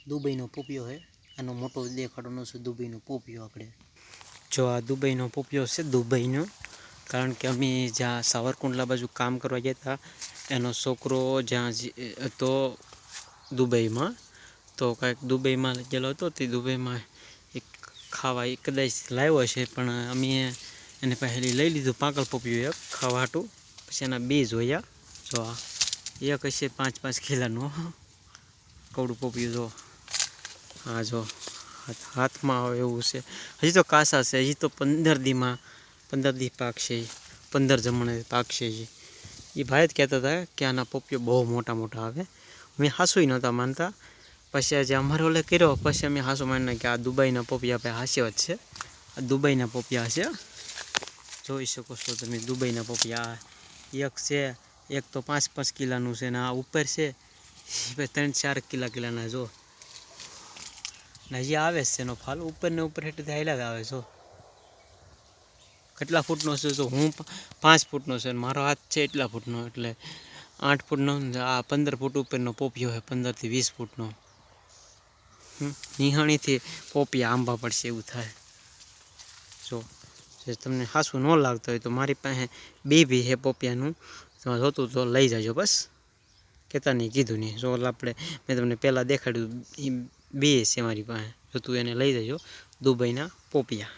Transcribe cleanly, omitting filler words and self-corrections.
દુબઈનો પોપિયો છે. આનો મોટો દેખાડવાનો છે દુબઈનો પોપિયો. આપણે જો આ દુબઈનો પોપિયો છે દુબઈનો, કારણ કે અમે જ્યાં સાવરકુંડલા બાજુ કામ કરવા ગયા હતા એનો છોકરો જ્યાં હતો દુબઈમાં, તો કાંઈક દુબઈમાં ગયેલો હતો તે દુબઈમાં એક ખાવા એ કદાચ લાવ્યો છે, પણ અમે એને પહેલી લઈ લીધું પાકલ પોપિયું એક ખાવા હાટું. પછી એના બે જોયા. જો આ એક હશે 5-5 કિલોનું કવડું પોપિયું. જો હા, જો હાથમાં આવે એવું છે. હજી તો કાસા છે, હજી તો 15 દી પાકશે, 15 જમણે પાકશે. એ ભાઈ જ કહેતા હતા કે આના પોપિયો બહુ મોટા મોટા આવે. અમે હાસુય નહોતા માનતા. પછી આજે અમારે ઓલે કર્યો, પછી અમે હાસુ માનીને કે આ દુબઈના પોપિયા ભાઈ હાસ્ય જ છે. આ દુબઈના પોપિયા છે, જોઈ શકો છો તમે. દુબઈના પોપિયા એક છે, એક તો 5-5 કિલોનું છે ને આ ઉપર છે 3-4 કિલાના. જો હજી આવે છે એનો ફાલ ઉપર ને ઉપર હેઠળ હાલ્યા જ આવે. જો કેટલા ફૂટનો છે, જો હું 5 ફૂટનો છે, મારો હાથ છે એટલા ફૂટનો, એટલે 8 ફૂટનો. આ 15 ફૂટ ઉપરનો પોપિયો છે, 15 થી 20 ફૂટનો. નિહાણીથી પોપિયા આંબા પડશે એવું થાય. જો જે તમને હાસું ન લાગતું હોય તો મારી પાસે બી છે પોપિયાનું, તમે જોતું તો લઈ જાજો. બસ કહેતા નહીં, કીધું નહીં. જો આપણે મેં તમને પહેલાં દેખાડ્યું એ બે છે મારી પાસે, જોતું એને લઈ જજો દુબઈના પોપિયા.